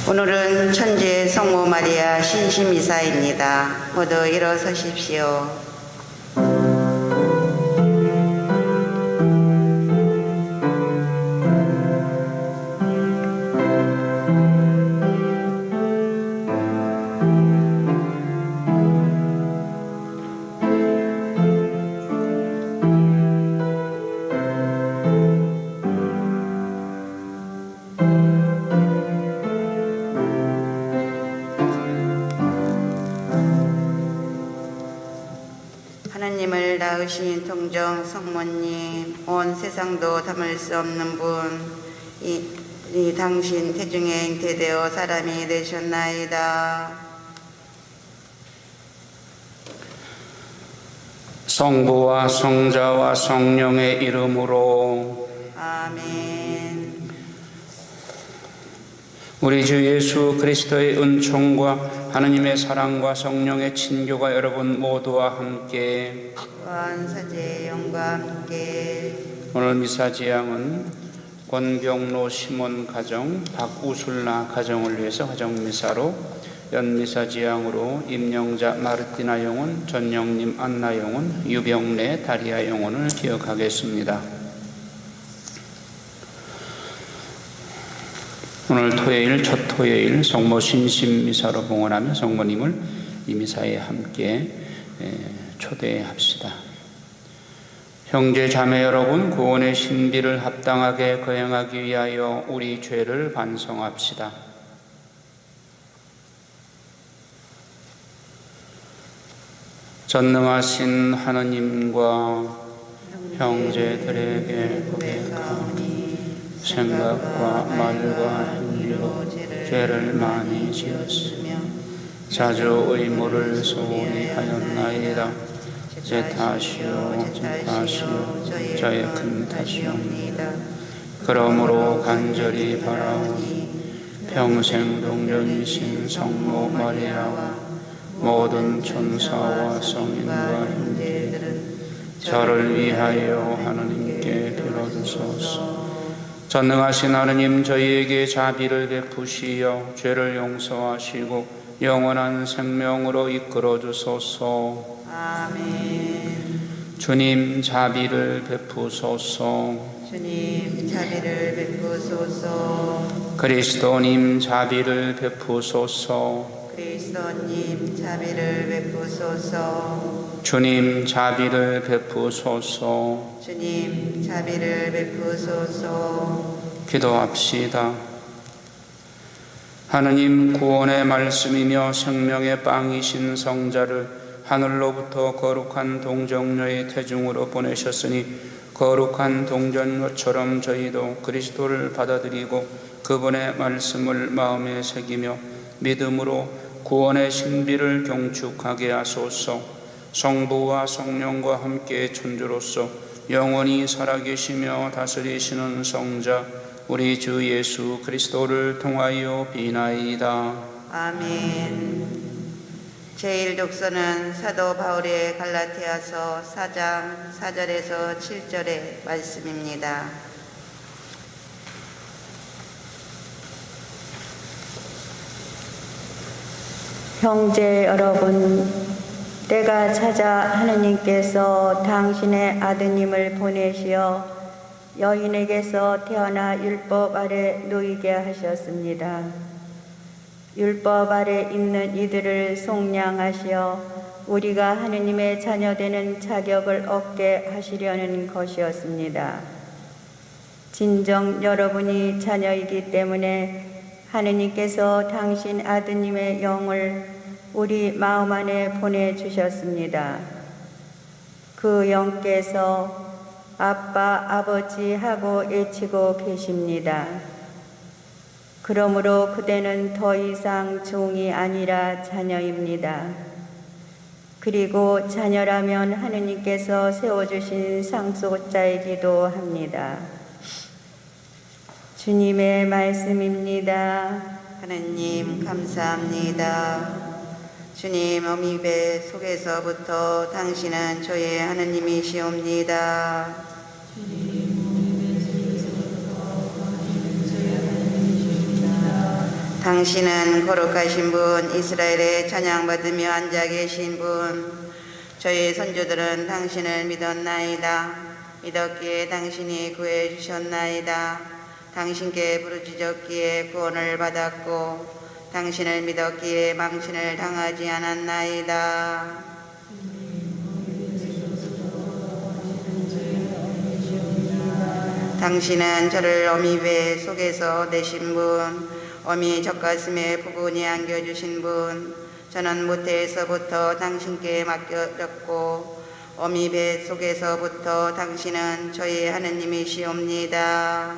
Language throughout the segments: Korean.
오늘은 천주의 성모 마리아 신심이사입니다. 모두 일어서십시오. 하나님을 낳으신 동정 성모님, 온 세상도 담을 수 없는 분, 이 당신 태중에 잉태되어 사람이 되셨나이다. 성부와 성자와 성령의 이름으로 아멘. 우리 주 예수 그리스도의 은총과 하나님의 사랑과 성령의 친교가 여러분 모두와 함께 또한 사제의 영과 함께 오늘 미사지향은 권병로 시몬 가정, 박우술라 가정을 위해서 가정미사로 연미사지향으로 임영자 마르티나 영혼, 전영님 안나 영혼, 유병래 다리아 영혼을 기억하겠습니다. 오늘 토요일 첫 토요일 성모 신심미사로 봉헌하며 성모님을 이 미사에 함께 초대합시다. 형제 자매 여러분, 구원의 신비를 합당하게 거행하기 위하여 우리 죄를 반성합시다. 전능하신 하느님과 형제들에게 고백하오니 생각과 말과 행위로 죄를 많이 지었으며 자주 의무를 소홀히 하였나이다. 제 탓이요 저의 큰 탓이옵니다. 그러므로 간절히 바라오니 평생 동정이신 성모 마리아와 모든 천사와 성인과 형제들은 저를 위하여 하느님께 빌어주소서. 전능하신 하느님, 저희에게 자비를 베푸시어 죄를 용서하시고 영원한 생명으로 이끌어 주소서. 아멘. 주님, 자비를 베푸소서. 주님, 자비를 베푸소서. 그리스도님, 자비를 베푸소서. 그리스도님, 자비를 베푸소서. 주님, 자비를 베푸소서. 주님, 자비를 베푸소서. 기도합시다. 하느님, 구원의 말씀이며 생명의 빵이신 성자를 하늘로부터 거룩한 동정녀의 태중으로 보내셨으니 거룩한 동정녀처럼 저희도 그리스도를 받아들이고 그분의 말씀을 마음에 새기며 믿음으로 구원의 신비를 경축하게 하소서. 성부와 성령과 함께 천주로서 영원히 살아계시며 다스리시는 성자 우리 주 예수 그리스도를 통하여 비나이다. 아멘. 제1독서는 사도 바울의 갈라디아서 4장 4절에서 7절의 말씀입니다. 형제 여러분, 때가 찾아 하느님께서 당신의 아드님을 보내시어 여인에게서 태어나 율법 아래 놓이게 하셨습니다. 율법 아래 있는 이들을 속량하시어 우리가 하느님의 자녀되는 자격을 얻게 하시려는 것이었습니다. 진정 여러분이 자녀이기 때문에 하느님께서 당신 아드님의 영을 우리 마음 안에 보내주셨습니다. 그 영께서 아빠, 아버지 하고 외치고 계십니다. 그러므로 그대는 더 이상 종이 아니라 자녀입니다. 그리고 자녀라면 하느님께서 세워주신 상속자이기도 합니다. 주님의 말씀입니다. 하느님 감사합니다. 주님 어미배 속에서부터 당신은 저의 하느님이시옵니다. 당신은 거룩하신 분, 이스라엘에 찬양받으며 앉아 계신 분. 저희 선조들은 당신을 믿었나이다. 믿었기에 당신이 구해 주셨나이다. 당신께 부르짖었기에 구원을 받았고 당신을 믿었기에 망신을 당하지 않았나이다. 당신은 저를 어미 배 속에서 내신 분, 어미 젖가슴에 부분이 안겨주신 분. 저는 모태에서부터 당신께 맡겨졌고 어미 배 속에서부터 당신은 저희 하느님이시옵니다.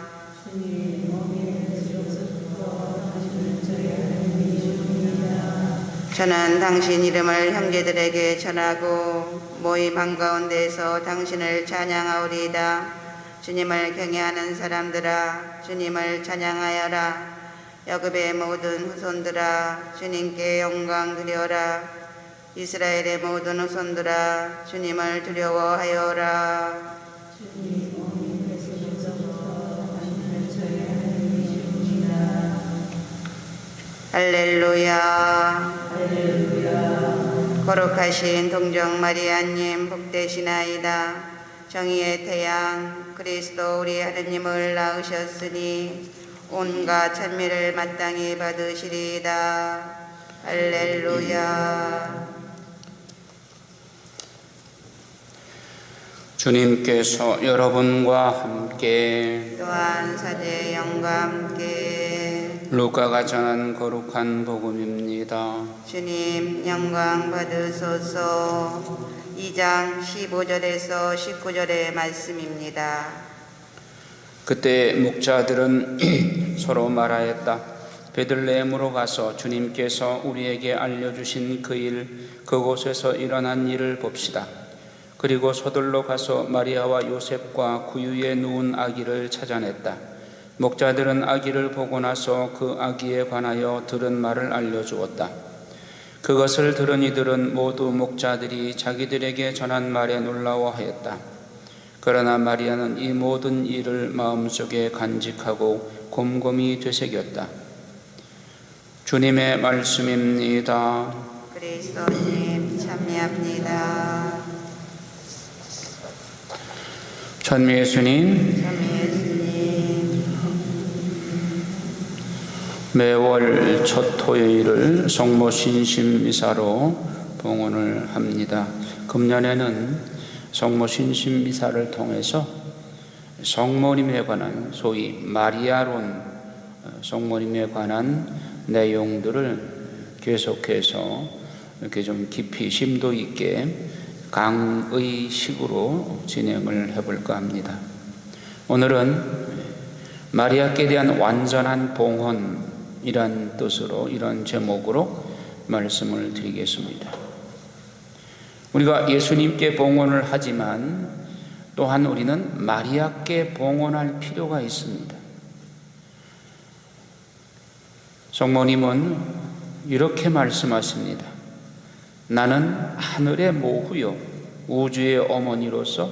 저는 당신 이름을 형제들에게 전하고 모임 한가운데서 당신을 찬양하오리이다. 주님을 경외하는 사람들아, 주님을 찬양하여라. 야곱의 모든 후손들아, 주님께 영광 드려라. 이스라엘의 모든 후손들아, 주님을 두려워하여라. 할렐루야. 거룩하신 동정 마리아님 복되시나이다. 정의의 태양 그리스도 우리 하느님을 낳으셨으니 온갖 찬미를 마땅히 받으시리이다. 할렐루야. 주님께서 여러분과 함께 또한 사제의 영과 함께 루카가 전한 거룩한 복음입니다. 주님 영광 받으소서. 2장 15절에서 19절의 말씀입니다. 그때 목자들은 서로 말하였다. 베들레헴으로 가서 주님께서 우리에게 알려주신 그 일, 그곳에서 일어난 일을 봅시다. 그리고 서둘러 가서 마리아와 요셉과 구유에 누운 아기를 찾아냈다. 목자들은 아기를 보고 나서 그 아기에 관하여 들은 말을 알려주었다. 그것을 들은 이들은 모두 목자들이 자기들에게 전한 말에 놀라워하였다. 그러나 마리아는 이 모든 일을 마음속에 간직하고 곰곰이 되새겼다. 주님의 말씀입니다. 그리스도님 참여합니다. 전 예수님, 매월 첫 토요일을 성모신심미사로 봉헌을 합니다. 금년에는 성모신심미사를 통해서 성모님에 관한 소위 마리아론 성모님에 관한 내용들을 계속해서 이렇게 좀 깊이 심도 있게 강의식으로 진행을 해볼까 합니다. 오늘은 마리아께 대한 완전한 봉헌이란 뜻으로 이런 제목으로 말씀을 드리겠습니다. 우리가 예수님께 봉헌을 하지만 또한 우리는 마리아께 봉헌할 필요가 있습니다. 성모님은 이렇게 말씀하십니다. 나는 하늘의 모후요 우주의 어머니로서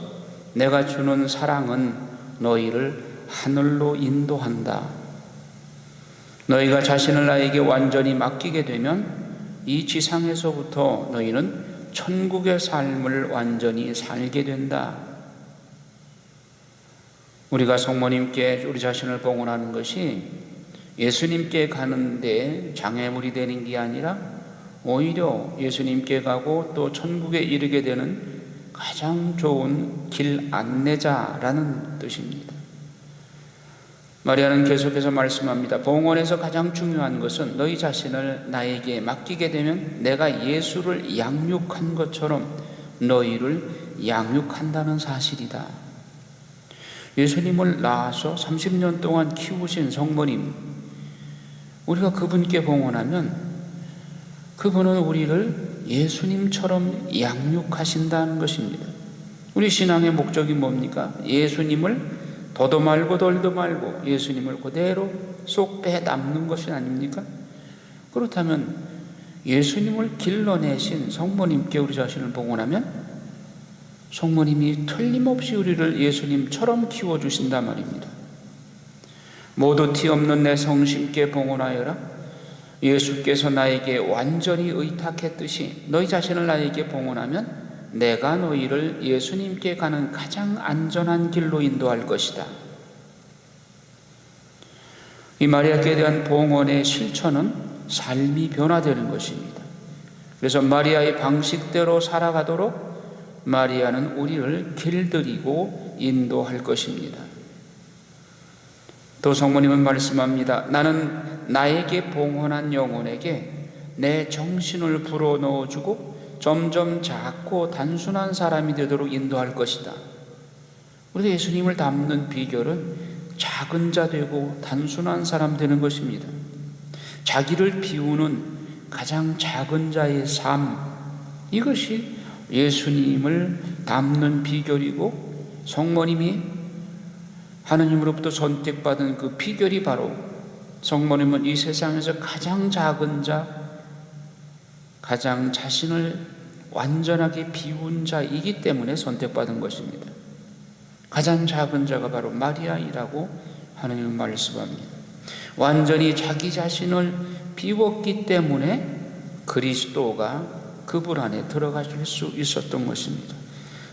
내가 주는 사랑은 너희를 하늘로 인도한다. 너희가 자신을 나에게 완전히 맡기게 되면 이 지상에서부터 너희는 천국의 삶을 완전히 살게 된다. 우리가 성모님께 우리 자신을 봉헌하는 것이 예수님께 가는데 장애물이 되는 게 아니라 오히려 예수님께 가고 또 천국에 이르게 되는 가장 좋은 길 안내자라는 뜻입니다. 마리아는 계속해서 말씀합니다. 봉헌에서 가장 중요한 것은 너희 자신을 나에게 맡기게 되면 내가 예수를 양육한 것처럼 너희를 양육한다는 사실이다. 예수님을 낳아서 30년 동안 키우신 성모님, 우리가 그분께 봉헌하면 그분은 우리를 예수님처럼 양육하신다는 것입니다. 우리 신앙의 목적이 뭡니까? 예수님을 더도 말고 덜도 말고 예수님을 그대로 쏙 빼닮는 것이 아닙니까? 그렇다면 예수님을 길러내신 성모님께 우리 자신을 봉헌하면 성모님이 틀림없이 우리를 예수님처럼 키워주신단 말입니다. 모두 티 없는 내 성심께 봉헌하여라. 예수께서 나에게 완전히 의탁했듯이 너희 자신을 나에게 봉헌하면 내가 너희를 예수님께 가는 가장 안전한 길로 인도할 것이다. 이 마리아께 대한 봉헌의 실천은 삶이 변화되는 것입니다. 그래서 마리아의 방식대로 살아가도록 마리아는 우리를 길들이고 인도할 것입니다. 또 성모님은 말씀합니다. 나는 나에게 봉헌한 영혼에게 내 정신을 불어넣어주고 점점 작고 단순한 사람이 되도록 인도할 것이다. 우리가 예수님을 닮는 비결은 작은 자 되고 단순한 사람 되는 것입니다. 자기를 비우는 가장 작은 자의 삶, 이것이 예수님을 닮는 비결이고 성모님이 하느님으로부터 선택받은 그 비결이 바로 성모님은 이 세상에서 가장 작은 자, 가장 자신을 완전하게 비운 자이기 때문에 선택받은 것입니다. 가장 작은 자가 바로 마리아이라고 하느님은 말씀합니다. 완전히 자기 자신을 비웠기 때문에 그리스도가 그분 안에 들어가실 수 있었던 것입니다.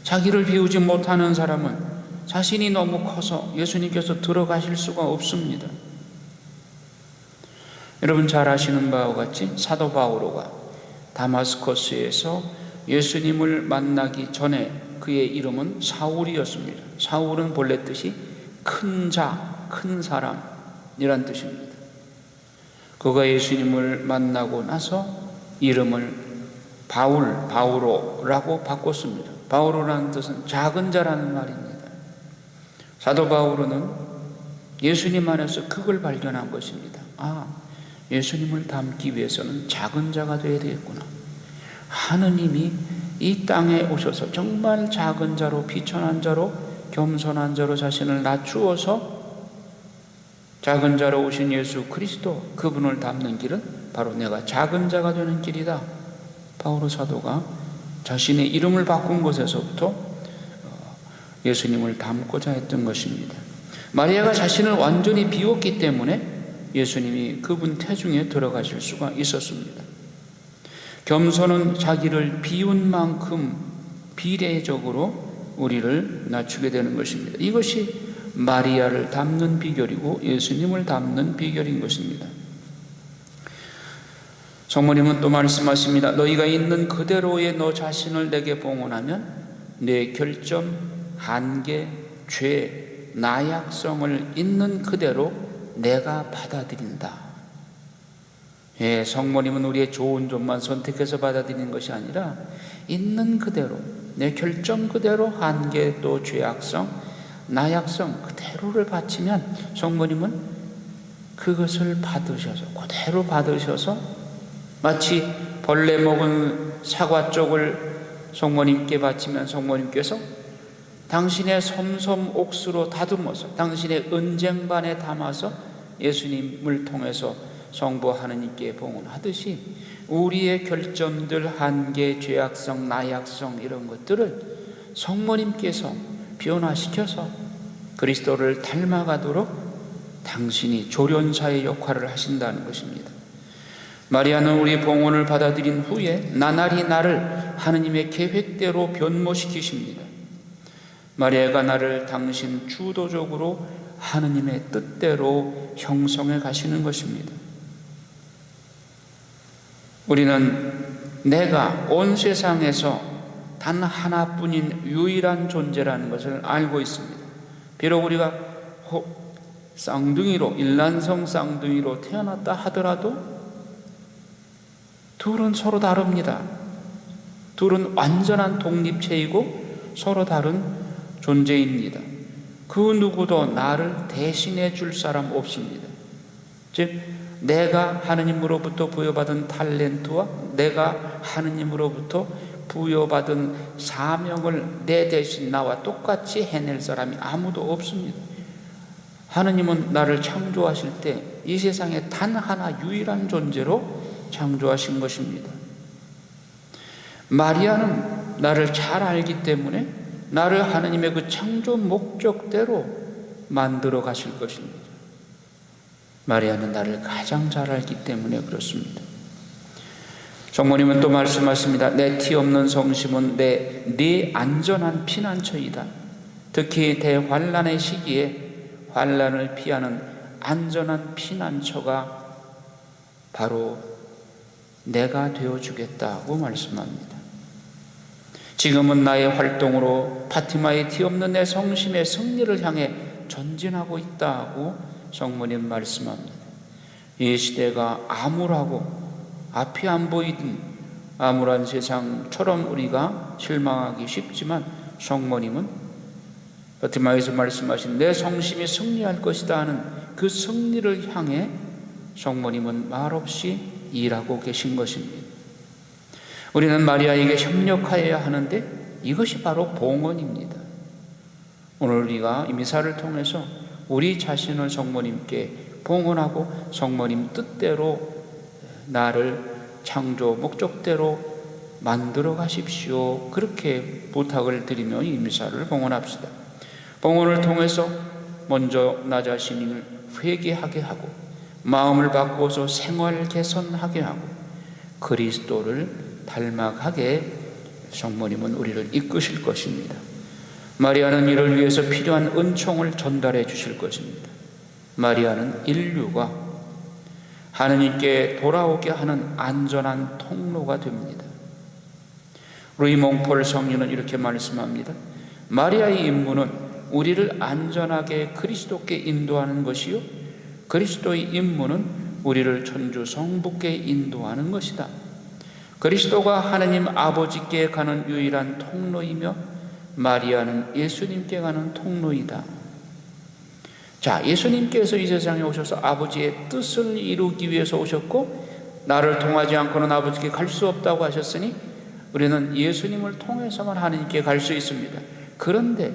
자기를 비우지 못하는 사람은 자신이 너무 커서 예수님께서 들어가실 수가 없습니다. 여러분 잘 아시는 바와 같이 사도 바오로가 다마스커스에서 예수님을 만나기 전에 그의 이름은 사울이었습니다. 사울은 본래 뜻이 큰 자, 큰 사람이란 뜻입니다. 그가 예수님을 만나고 나서 이름을 바오로라고 바꿨습니다. 바오로라는 뜻은 작은 자라는 말입니다. 사도 바오로는 예수님 안에서 그걸 발견한 것입니다. 예수님을 닮기 위해서는 작은 자가 되어야 되겠구나. 하느님이 이 땅에 오셔서 정말 작은 자로, 비천한 자로, 겸손한 자로 자신을 낮추어서 작은 자로 오신 예수 그리스도, 그분을 닮는 길은 바로 내가 작은 자가 되는 길이다. 바오로 사도가 자신의 이름을 바꾼 곳에서부터 예수님을 닮고자 했던 것입니다. 마리아가 자신을 완전히 비웠기 때문에 예수님이 그분 태중에 들어가실 수가 있었습니다. 겸손은 자기를 비운 만큼 비례적으로 우리를 낮추게 되는 것입니다. 이것이 마리아를 닮는 비결이고 예수님을 닮는 비결인 것입니다. 성모님은 또 말씀하십니다. 너희가 있는 그대로의 너 자신을 내게 봉헌하면 내 결점, 한계, 죄, 나약성을 있는 그대로 내가 받아들인다. 성모님은 우리의 좋은 점만 선택해서 받아들이는 것이 아니라 있는 그대로, 내 결점 그대로, 한계 또 죄악성, 나약성 그대로를 바치면 성모님은 그것을 받으셔서, 그대로 받으셔서 마치 벌레 먹은 사과 쪽을 성모님께 바치면 성모님께서 당신의 솜솜 옥수로 다듬어서 당신의 은쟁반에 담아서 예수님을 통해서 성부 하느님께 봉헌하듯이 우리의 결점들, 한계, 죄악성, 나약성 이런 것들을 성모님께서 변화시켜서 그리스도를 닮아가도록 당신이 조련사의 역할을 하신다는 것입니다. 마리아는 우리 봉헌을 받아들인 후에 나날이 나를 하느님의 계획대로 변모시키십니다. 마리아가 나를 당신 주도적으로 하느님의 뜻대로 형성해 가시는 것입니다. 우리는 내가 온 세상에서 단 하나뿐인 유일한 존재라는 것을 알고 있습니다. 비록 우리가 쌍둥이로, 일란성 쌍둥이로 태어났다 하더라도 둘은 서로 다릅니다. 둘은 완전한 독립체이고 서로 다른 존재입니다. 그 누구도 나를 대신해 줄 사람 없습니다. 즉 내가 하느님으로부터 부여받은 탤런트와 내가 하느님으로부터 부여받은 사명을 내 대신 나와 똑같이 해낼 사람이 아무도 없습니다. 하느님은 나를 창조하실 때 이 세상에 단 하나 유일한 존재로 창조하신 것입니다. 마리아는 나를 잘 알기 때문에 나를 하느님의 그 창조 목적대로 만들어 가실 것입니다. 마리아는 나를 가장 잘 알기 때문에 그렇습니다. 성모님은 또 말씀하십니다. 내 티 없는 성심은 네 안전한 피난처이다. 특히 대환란의 시기에 환란을 피하는 안전한 피난처가 바로 내가 되어주겠다고 말씀합니다. 지금은 나의 활동으로 파티마의 티 없는 내 성심의 승리를 향해 전진하고 있다고 성모님 말씀합니다. 이 시대가 암울하고 앞이 안 보이던 암울한 세상처럼 우리가 실망하기 쉽지만 성모님은 파티마에서 말씀하신 내 성심이 승리할 것이다 하는 그 승리를 향해 성모님은 말없이 일하고 계신 것입니다. 우리는 마리아에게 협력하여야 하는데 이것이 바로 봉헌입니다. 오늘 우리가 이 미사를 통해서 우리 자신을 성모님께 봉헌하고 성모님 뜻대로 나를 창조 목적대로 만들어 가십시오. 그렇게 부탁을 드리며 이 미사를 봉헌합시다. 봉헌을 통해서 먼저 나 자신을 회개하게 하고 마음을 바꿔서 생활 개선하게 하고 그리스도를 닮아가게 성모님은 우리를 이끄실 것입니다. 마리아는 이를 위해서 필요한 은총을 전달해 주실 것입니다. 마리아는 인류가 하느님께 돌아오게 하는 안전한 통로가 됩니다. 루이 몽폴 성인은 이렇게 말씀합니다. 마리아의 임무는 우리를 안전하게 그리스도께 인도하는 것이요 그리스도의 임무는 우리를 천주 성부께 인도하는 것이다. 그리스도가 하느님 아버지께 가는 유일한 통로이며 마리아는 예수님께 가는 통로이다. 자, 예수님께서 이 세상에 오셔서 아버지의 뜻을 이루기 위해서 오셨고 나를 통하지 않고는 아버지께 갈 수 없다고 하셨으니 우리는 예수님을 통해서만 하느님께 갈 수 있습니다. 그런데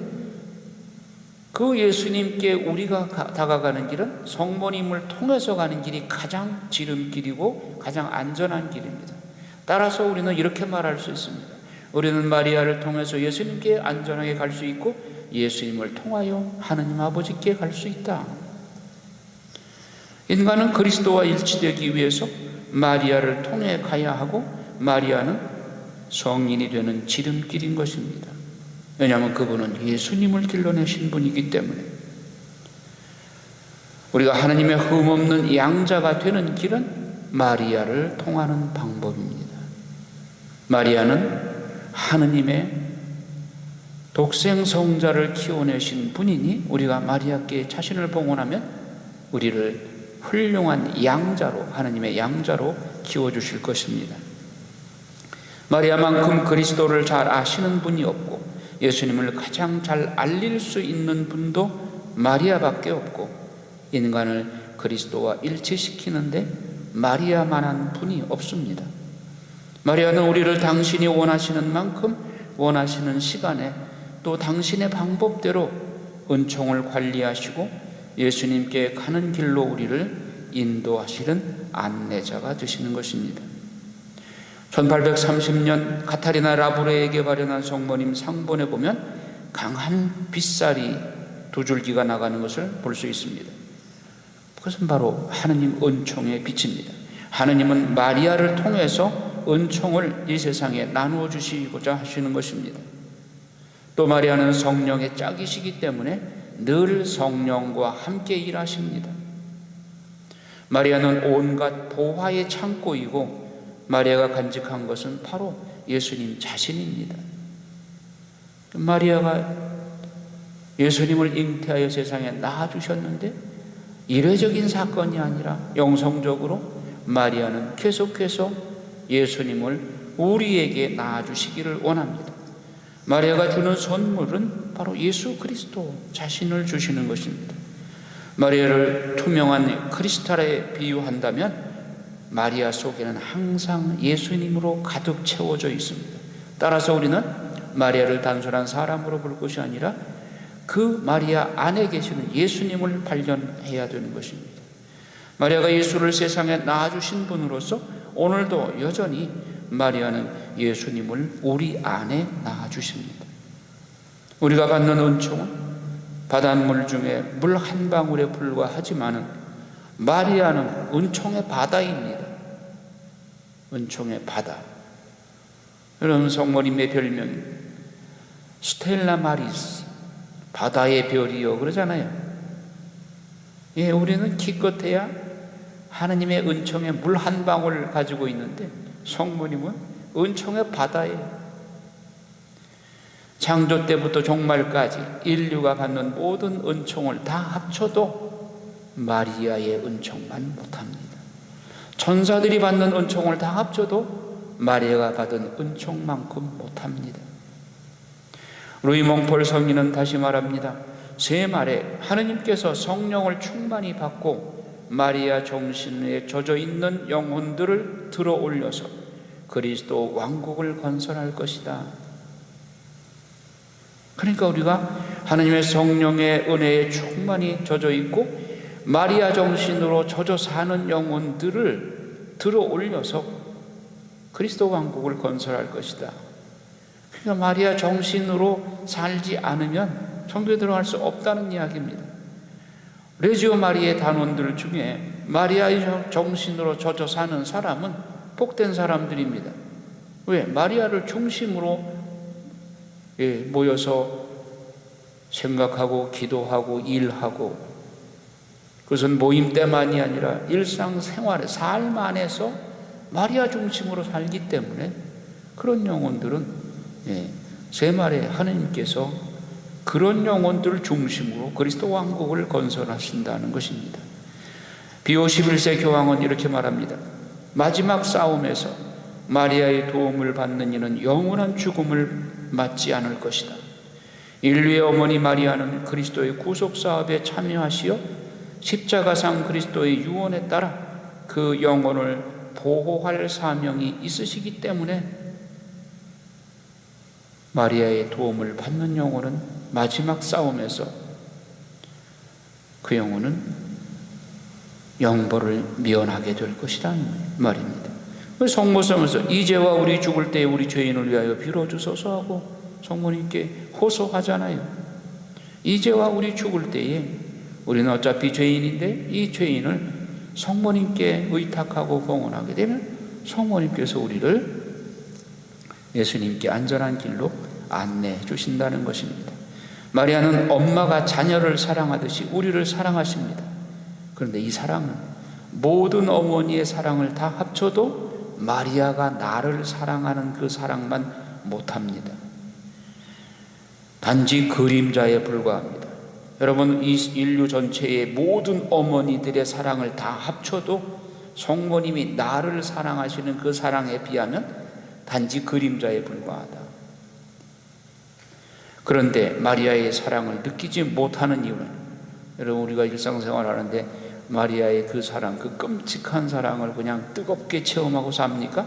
그 예수님께 우리가 다가가는 길은 성모님을 통해서 가는 길이 가장 지름길이고 가장 안전한 길입니다. 따라서 우리는 이렇게 말할 수 있습니다. 우리는 마리아를 통해서 예수님께 안전하게 갈 수 있고 예수님을 통하여 하느님 아버지께 갈 수 있다. 인간은 그리스도와 일치되기 위해서 마리아를 통해 가야 하고 마리아는 성인이 되는 지름길인 것입니다. 왜냐하면 그분은 예수님을 길러내신 분이기 때문에 우리가 하느님의 흠없는 양자가 되는 길은 마리아를 통하는 방법입니다. 마리아는 하느님의 독생 성자를 키워내신 분이니 우리가 마리아께 자신을 봉헌하면 우리를 훌륭한 양자로 하느님의 양자로 키워주실 것입니다. 마리아만큼 그리스도를 잘 아시는 분이 없고 예수님을 가장 잘 알릴 수 있는 분도 마리아밖에 없고 인간을 그리스도와 일치시키는데 마리아만한 분이 없습니다. 마리아는 우리를 당신이 원하시는 만큼 원하시는 시간에 또 당신의 방법대로 은총을 관리하시고 예수님께 가는 길로 우리를 인도하시는 안내자가 되시는 것입니다. 1830년 카타리나 라브레에게 발현한 성모님 상본에 보면 강한 빗살이 두 줄기가 나가는 것을 볼 수 있습니다. 그것은 바로 하느님 은총의 빛입니다. 하느님은 마리아를 통해서 은총을 이 세상에 나누어 주시고자 하시는 것입니다. 또 마리아는 성령의 짝이시기 때문에 늘 성령과 함께 일하십니다. 마리아는 온갖 보화의 창고이고 마리아가 간직한 것은 바로 예수님 자신입니다. 마리아가 예수님을 잉태하여 세상에 낳아주셨는데 이례적인 사건이 아니라 영성적으로 마리아는 계속해서 예수님을 우리에게 낳아주시기를 원합니다. 마리아가 주는 선물은 바로 예수 그리스도 자신을 주시는 것입니다. 마리아를 투명한 크리스탈에 비유한다면 마리아 속에는 항상 예수님으로 가득 채워져 있습니다. 따라서 우리는 마리아를 단순한 사람으로 볼 것이 아니라 그 마리아 안에 계시는 예수님을 발견해야 되는 것입니다. 마리아가 예수를 세상에 낳아주신 분으로서 오늘도 여전히 마리아는 예수님을 우리 안에 낳아주십니다. 우리가 받는 은총은 바닷물 중에 물 한 방울에 불과하지만은 마리아는 은총의 바다입니다. 은총의 바다. 여러분, 성모님의 별명이 스텔라 마리스, 바다의 별이요 그러잖아요. 예, 우리는 기껏해야 하느님의 은총의 물 한 방울 가지고 있는데 성모님은 은총의 바다예요. 창조 때부터 종말까지 인류가 받는 모든 은총을 다 합쳐도 마리아의 은총만 못합니다. 천사들이 받는 은총을 다 합쳐도 마리아가 받은 은총만큼 못합니다. 루이 몽폴 성인은 다시 말합니다. 새 말에 하느님께서 성령을 충만히 받고 마리아 정신에 젖어 있는 영혼들을 들어 올려서 그리스도 왕국을 건설할 것이다. 그러니까 우리가 하느님의 성령의 은혜에 충만히 젖어 있고 마리아 정신으로 젖어 사는 영혼들을 들어 올려서 그리스도 왕국을 건설할 것이다. 그러니까 마리아 정신으로 살지 않으면 천국에 들어갈 수 없다는 이야기입니다. 레지오 마리아의 단원들 중에 마리아의 정신으로 젖어 사는 사람은 복된 사람들입니다. 왜? 마리아를 중심으로 모여서 생각하고 기도하고 일하고, 그것은 모임 때만이 아니라 일상생활의 삶 안에서 마리아 중심으로 살기 때문에 그런 영혼들은 새 말에 하느님께서 그런 영혼들을 중심으로 그리스도 왕국을 건설하신다는 것입니다. 비오 11세 교황은 이렇게 말합니다. 마지막 싸움에서 마리아의 도움을 받는 이는 영원한 죽음을 맞지 않을 것이다. 인류의 어머니 마리아는 그리스도의 구속사업에 참여하시어 십자가상 그리스도의 유언에 따라 그 영혼을 보호할 사명이 있으시기 때문에 마리아의 도움을 받는 영혼은 마지막 싸움에서 그 영혼은 영벌을 면하게 될 것이라는 말입니다. 성모성에서 이제와 우리 죽을 때에 우리 죄인을 위하여 빌어주소서 하고 성모님께 호소하잖아요. 이제와 우리 죽을 때에 우리는 어차피 죄인인데 이 죄인을 성모님께 의탁하고 봉헌하게 되면 성모님께서 우리를 예수님께 안전한 길로 안내해 주신다는 것입니다. 마리아는 엄마가 자녀를 사랑하듯이 우리를 사랑하십니다. 그런데 이 사랑은 모든 어머니의 사랑을 다 합쳐도 마리아가 나를 사랑하는 그 사랑만 못합니다. 단지 그림자에 불과합니다. 여러분, 이 인류 전체의 모든 어머니들의 사랑을 다 합쳐도 성모님이 나를 사랑하시는 그 사랑에 비하면 단지 그림자에 불과하다. 그런데 마리아의 사랑을 느끼지 못하는 이유는, 여러분, 우리가 일상생활 하는데 마리아의 그 사랑, 그 끔찍한 사랑을 그냥 뜨겁게 체험하고 삽니까?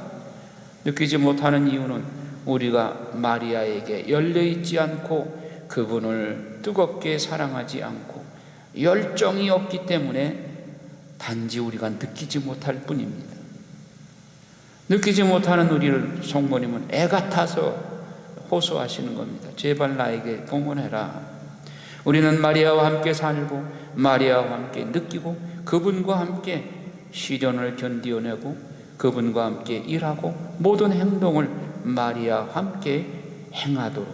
느끼지 못하는 이유는 우리가 마리아에게 열려있지 않고 그분을 뜨겁게 사랑하지 않고 열정이 없기 때문에 단지 우리가 느끼지 못할 뿐입니다. 느끼지 못하는 우리를 성모님은 애 같아서 호소하시는 겁니다. 제발 나에게 봉헌해라. 우리는 마리아와 함께 살고 마리아와 함께 느끼고 그분과 함께 시련을 견디어내고 그분과 함께 일하고 모든 행동을 마리아와 함께 행하도록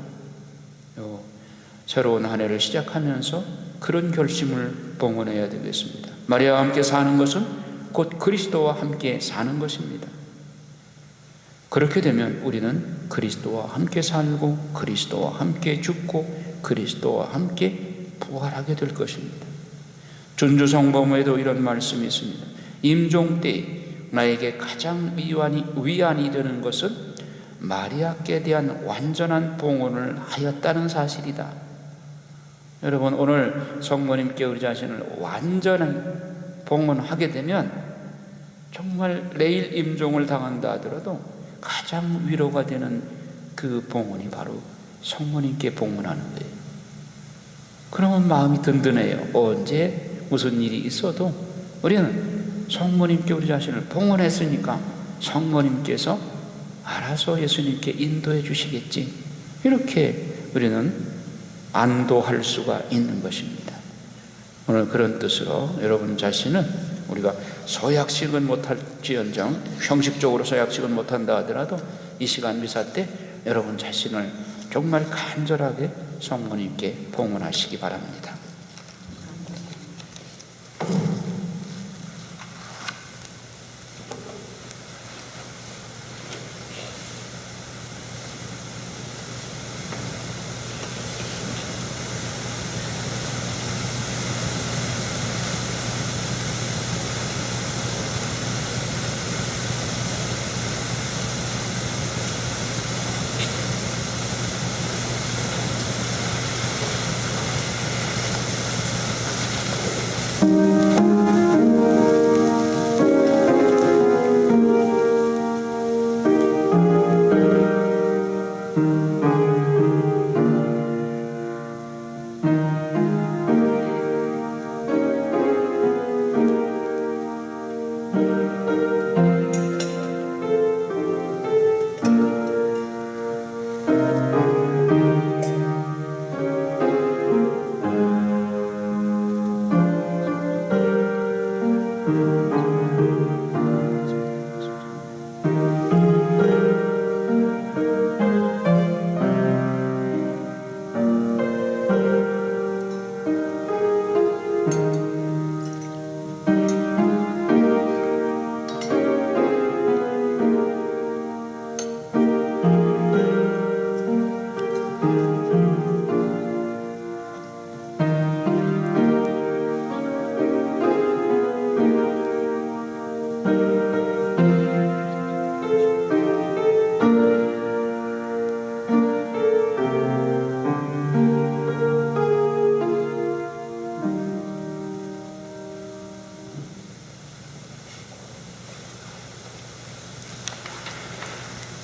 새로운 한 해를 시작하면서 그런 결심을 봉헌해야 되겠습니다. 마리아와 함께 사는 것은 곧 그리스도와 함께 사는 것입니다. 그렇게 되면 우리는 그리스도와 함께 살고 그리스도와 함께 죽고 그리스도와 함께 부활하게 될 것입니다. 준주성범에도 이런 말씀이 있습니다. 임종 때 나에게 가장 위안이 되는 것은 마리아께 대한 완전한 봉헌을 하였다는 사실이다. 여러분, 오늘 성모님께 우리 자신을 완전한 봉헌하게 되면 정말 내일 임종을 당한다 하더라도 가장 위로가 되는 그 봉헌이 바로 성모님께 봉헌하는 거예요. 그러면 마음이 든든해요. 언제 무슨 일이 있어도 우리는 성모님께 우리 자신을 봉헌했으니까 성모님께서 알아서 예수님께 인도해 주시겠지, 이렇게 우리는 안도할 수가 있는 것입니다. 오늘 그런 뜻으로 여러분 자신은 우리가 서약식은 못할지언정 형식적으로 서약식은 못한다 하더라도 이 시간 미사 때 여러분 자신을 정말 간절하게 성모님께 봉헌하시기 바랍니다.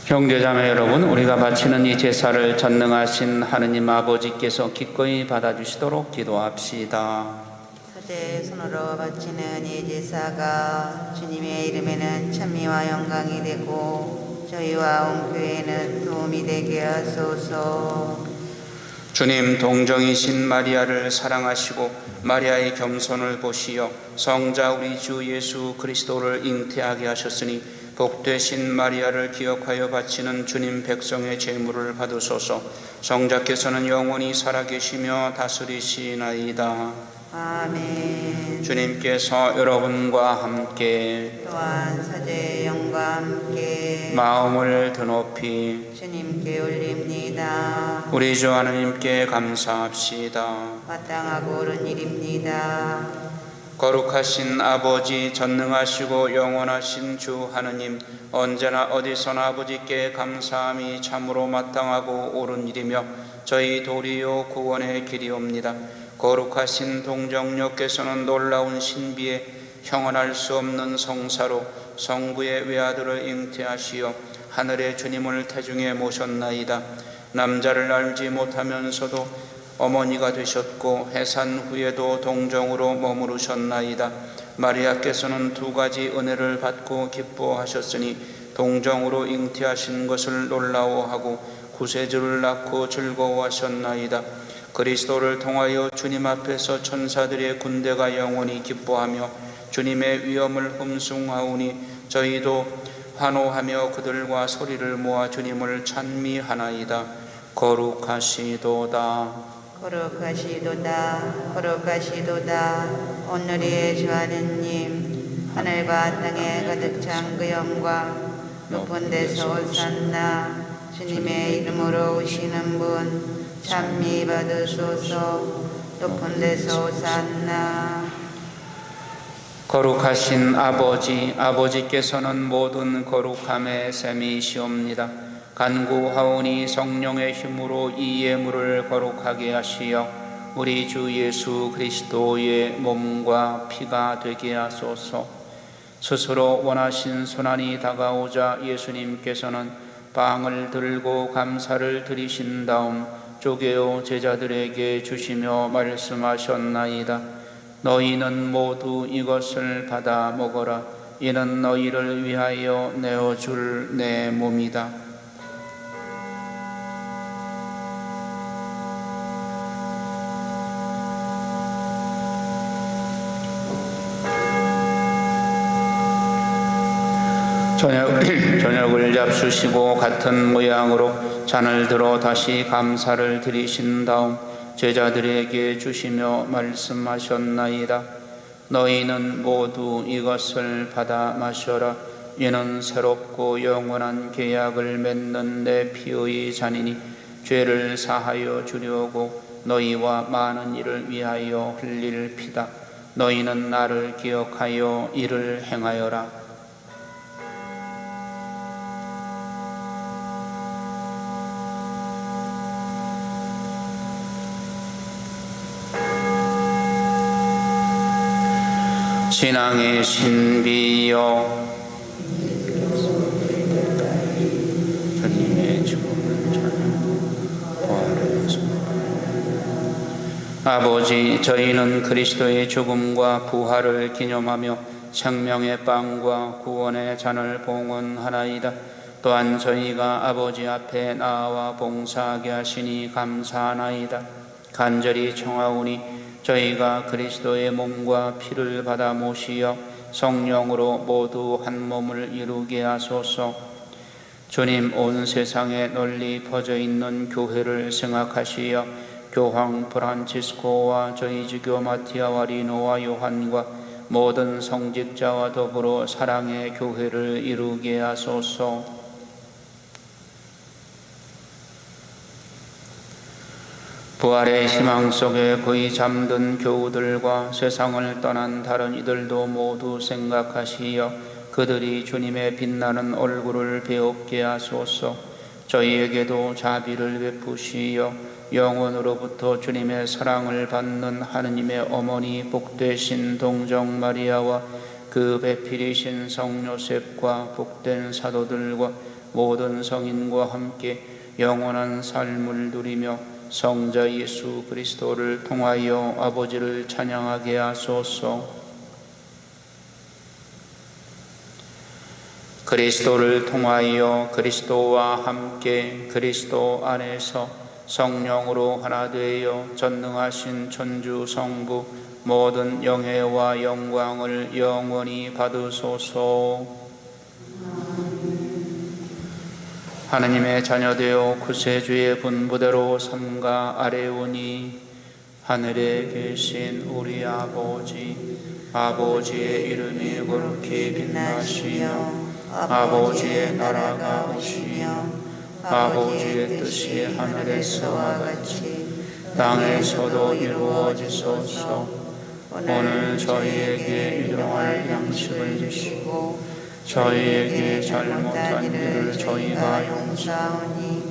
형제자매 여러분, 우리가 바치는 이 제사를 전능하신 하느님 아버지께서 기꺼이 받아주시도록 기도합시다. 사제 손으로 바치는 이 제사가 주님의 이름에는 찬미와 영광이 되고 저희와 온 교회에는 도움이 되게 하소서. 주님 동정이신 마리아를 사랑하시고 마리아의 겸손을 보시어 성자 우리 주 예수 그리스도를 잉태하게 하셨으니 복되신 마리아를 기억하여 바치는 주님 백성의 제물을 받으소서. 성자께서는 영원히 살아계시며 다스리시나이다. 아멘. 주님께서 여러분과 함께 또한 사제의 영과 함께 마음을 드높이 주님께 올립니다. 우리 주 하나님께 감사합시다. 마땅하고 옳은 일입니다. 거룩하신 아버지, 전능하시고 영원하신 주 하느님, 언제나 어디서나 아버지께 감사함이 참으로 마땅하고 옳은 일이며 저희 도리요 구원의 길이옵니다. 거룩하신 동정녀께서는 놀라운 신비에 형언할 수 없는 성사로 성부의 외아들을 잉태하시어 하늘의 주님을 태중에 모셨나이다. 남자를 알지 못하면서도 어머니가 되셨고 해산 후에도 동정으로 머무르셨나이다. 마리아께서는 두 가지 은혜를 받고 기뻐하셨으니 동정으로 잉태하신 것을 놀라워하고 구세주를 낳고 즐거워하셨나이다. 그리스도를 통하여 주님 앞에서 천사들의 군대가 영원히 기뻐하며 주님의 위엄을 흠숭하오니 저희도 환호하며 그들과 소리를 모아 주님을 찬미하나이다. 거룩하시도다. 거룩하시도다. 거룩하시도다. 오늘의 주 하느님, 하늘과 땅에 가득 찬 그 영광, 높은 데서 오산나. 주님의 이름으로 오시는 분 찬미 받으소서. 높은 데서 오산나. 거룩하신 아버지, 아버지께서는 모든 거룩함의 셈이시옵니다. 간구하오니 성령의 힘으로 이 예물을 거룩하게 하시어 우리 주 예수 그리스도의 몸과 피가 되게 하소서. 스스로 원하신 순환이 다가오자 예수님께서는 빵을 들고 감사를 드리신 다음 쪼개어 제자들에게 주시며 말씀하셨나이다. 너희는 모두 이것을 받아 먹어라. 이는 너희를 위하여 내어줄 내 몸이다. 저녁을 잡수시고 같은 모양으로 잔을 들어 다시 감사를 드리신 다음 제자들에게 주시며 말씀하셨나이다. 너희는 모두 이것을 받아 마셔라. 이는 새롭고 영원한 계약을 맺는 내 피의 잔이니 죄를 사하여 주려고 너희와 많은 이를 위하여 흘릴 피다. 너희는 나를 기억하여 이를 행하여라. 신앙의 신비여, 주님의 죽음을 찬양하소서. 아버지, 저희는 그리스도의 죽음과 부활을 기념하며 생명의 빵과 구원의 잔을 봉헌하나이다. 또한 저희가 아버지 앞에 나와 봉사하게 하시니 감사하나이다. 간절히 청하오니 저희가 그리스도의 몸과 피를 받아 모시어 성령으로 모두 한 몸을 이루게 하소서. 주님, 온 세상에 널리 퍼져 있는 교회를 생각하시어 교황 프란치스코와 저희 지교 마티아와 리노와 요한과 모든 성직자와 더불어 사랑의 교회를 이루게 하소서. 부활의 희망 속에 거의 잠든 교우들과 세상을 떠난 다른 이들도 모두 생각하시어 그들이 주님의 빛나는 얼굴을 배웁게 하소서. 저희에게도 자비를 베푸시어 영원으로부터 주님의 사랑을 받는 하느님의 어머니 복되신 동정 마리아와 그 배필이신 성 요셉과 복된 사도들과 모든 성인과 함께 영원한 삶을 누리며 성자 예수 그리스도를 통하여 아버지를 찬양하게 하소서. 그리스도를 통하여 그리스도와 함께 그리스도 안에서 성령으로 하나 되어 전능하신 천주 성부 모든 영예와 영광을 영원히 받으소서. 하느님의 자녀되어 구세주의 분부대로 삼가 아뢰오니 하늘에 계신 우리 아버지의 이름이 거룩히 빛나시며 아버지의 나라가 오시며 아버지의 뜻이 하늘에서와 같이 땅에서도 이루어지소서. 오늘 저희에게 일용할 양식을 주시고 저희에게 잘못한 일을 저희가 용서하오니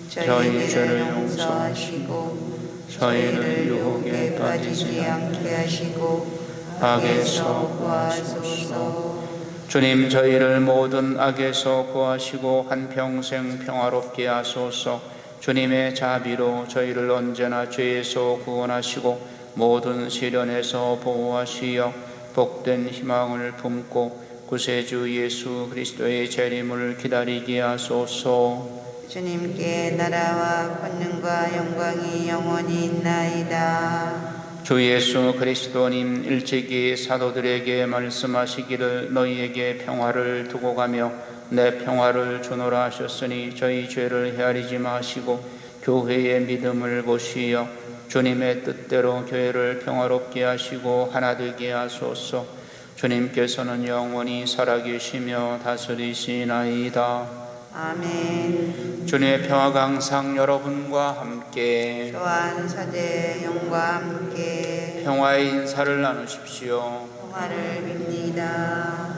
저희 죄를 용서하시고 저희를 유혹에 빠지지 않게 하시고 악에서 구하소서. 주님, 저희를 모든 악에서 구하시고 한평생 평화롭게 하소서. 주님의 자비로 저희를 언제나 죄에서 구원하시고 모든 시련에서 보호하시어 복된 희망을 품고 구세주 예수 그리스도의 재림을 기다리게 하소서. 주님께 나라와 권능과 영광이 영원히 있나이다. 주 예수 그리스도님, 일찍이 사도들에게 말씀하시기를 너희에게 평화를 두고 가며 내 평화를 주노라 하셨으니 저희 죄를 헤아리지 마시고 교회의 믿음을 보시어 주님의 뜻대로 교회를 평화롭게 하시고 하나 되게 하소서. 주님께서는 영원히 살아계시며 다스리시나이다. 아멘. 주님의 평화가 항상 여러분과 함께 또한 사제 영과 함께 평화의 인사를 나누십시오. 평화를 빕니다.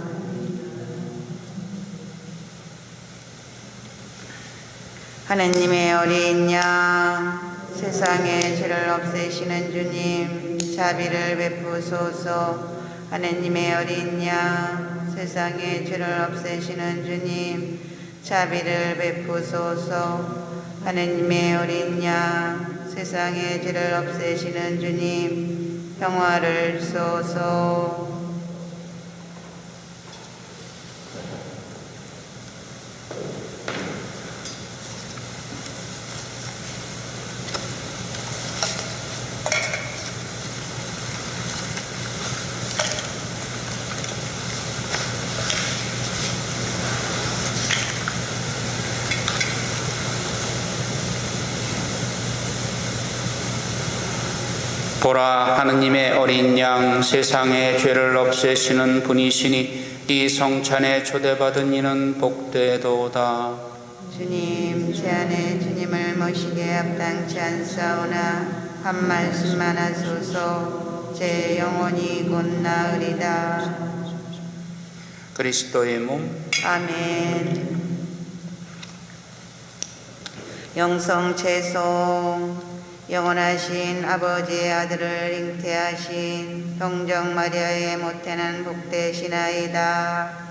하느님의 어린 양, 세상의 죄를 없애시는 주님, 자비를 베푸소서. 하느님의 어린 양, 세상의 죄를 없애시는 주님, 자비를 베푸소서. 하느님의 어린 양, 세상의 죄를 없애시는 주님, 평화를 주소서. 보라, 하느님의 어린 양, 세상의 죄를 없애시는 분이시니 이 성찬에 초대받은 이는 복되도다. 주님, 제 안에 주님을 모시게 합당치 않사오나 한 말씀만 하소서. 제 영혼이 곧 나으리다. 그리스도의 몸, 아멘. 영성 채송. 영원하신 아버지의 아들을 잉태하신 동정 마리아의 모태는 복되시나이다.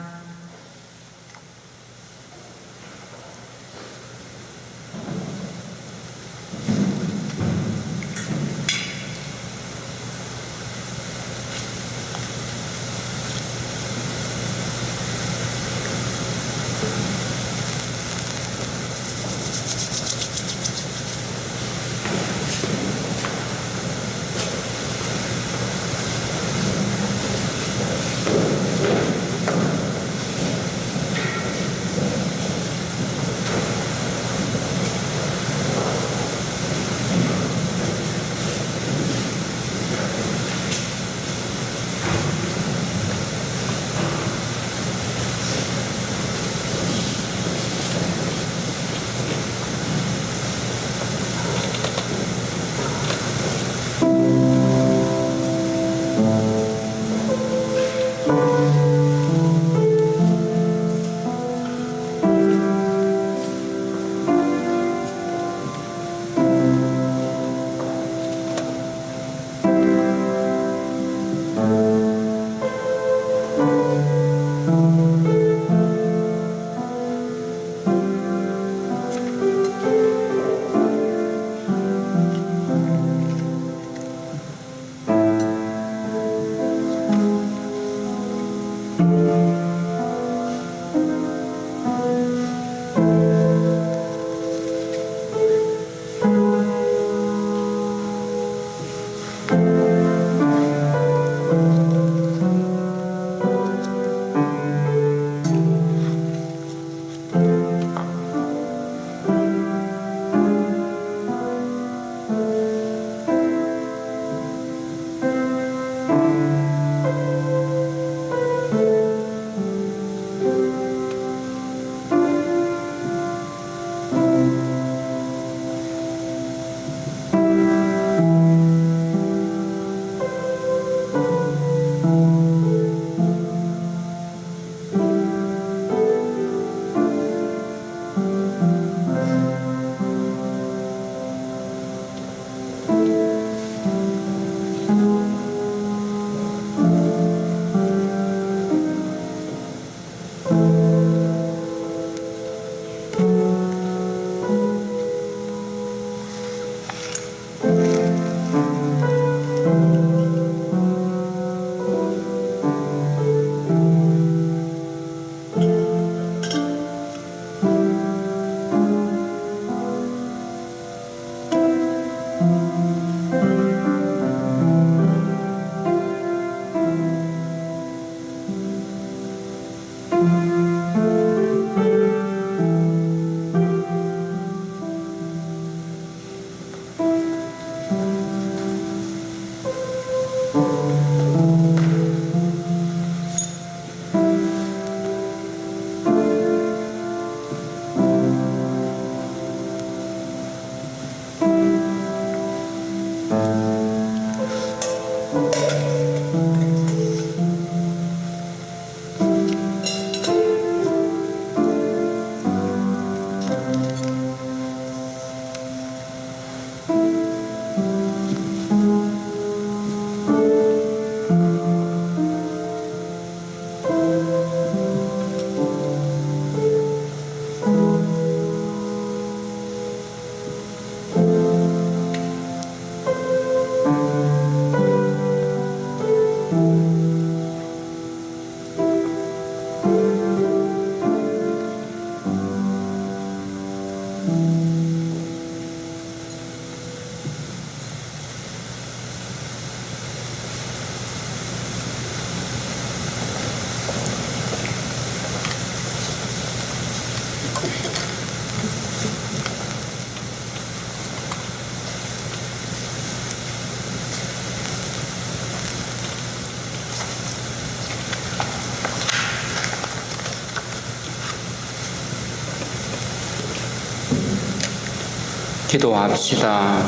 기도합시다.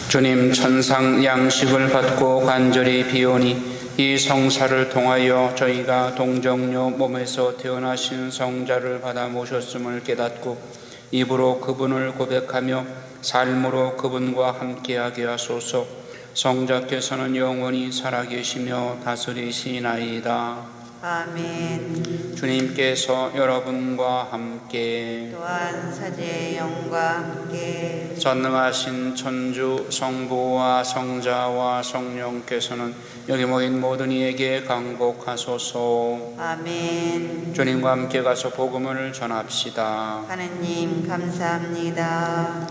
주님, 천상 양식을 받고 간절히 비오니 이 성사를 통하여 저희가 동정녀 몸에서 태어나신 성자를 받아 모셨음을 깨닫고 입으로 그분을 고백하며 삶으로 그분과 함께하게 하소서. 성자께서는 영원히 살아계시며 다스리시나이다. 아멘. 주님께서 여러분과 함께 또한 사제의 영과 함께 전능하신 천주 성부와 성자와 성령께서는 여기 모인 모든 이에게 강복하소서. 아멘. 주님과 함께 가서 복음을 전합시다. 하느님 감사합니다.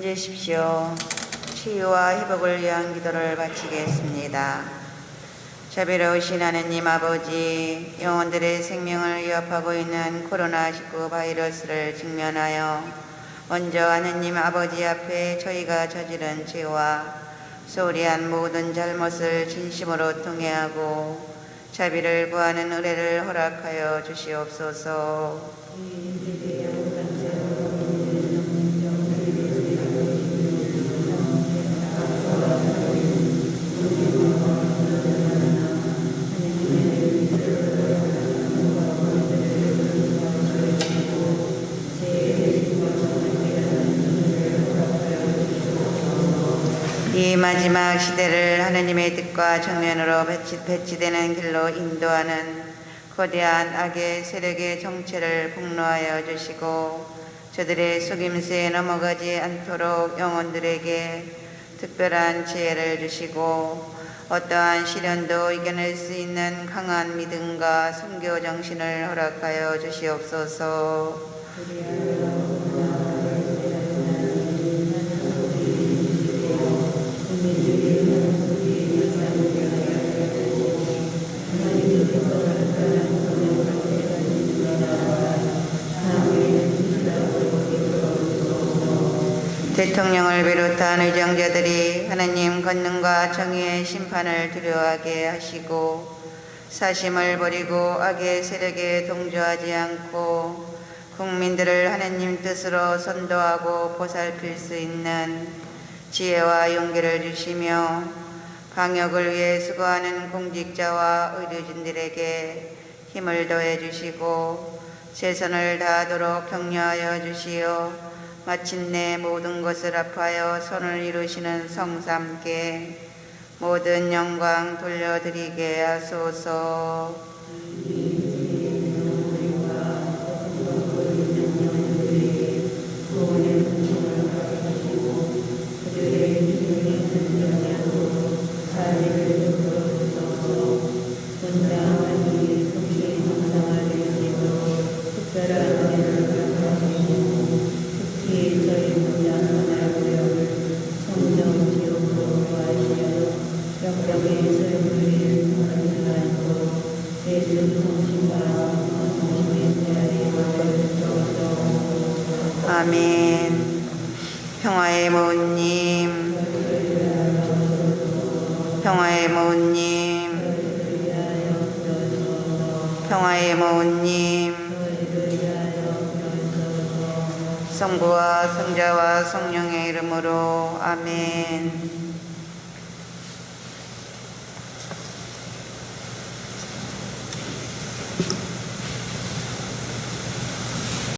앉으십시오. 치유와 회복을 위한 기도를 바치겠습니다. 자비로우신 하느님 아버지, 영혼들의 생명을 위협하고 있는 코로나19 바이러스를 직면하여 먼저 하느님 아버지 앞에 저희가 저지른 죄와 소홀히 한 모든 잘못을 진심으로 통회하고 자비를 구하는 은혜를 허락하여 주시옵소서. 이 마지막 시대를 하느님의 뜻과 정면으로 배치되는 길로 인도하는 거대한 악의 세력의 정체를 폭로하여 주시고 저들의 속임수에 넘어가지 않도록 영혼들에게 특별한 지혜를 주시고 어떠한 시련도 이겨낼 수 있는 강한 믿음과 순교 정신을 허락하여 주시옵소서. 대통령을 비롯한 의정자들이 하나님 권능과 정의의 심판을 두려워하게 하시고 사심을 버리고 악의 세력에 동조하지 않고 국민들을 하나님 뜻으로 선도하고 보살필 수 있는 지혜와 용기를 주시며 방역을 위해 수고하는 공직자와 의료진들에게 힘을 더해 주시고 최선을 다하도록 격려하여 주시어 마침내 모든 것을 합하여 선을 이루시는 성삼께 모든 영광 돌려드리게 하소서. 아멘. 평화의 모님, 평화의 모님, 평화의 모님, 성부와 성자와 성령의 이름으로 아멘.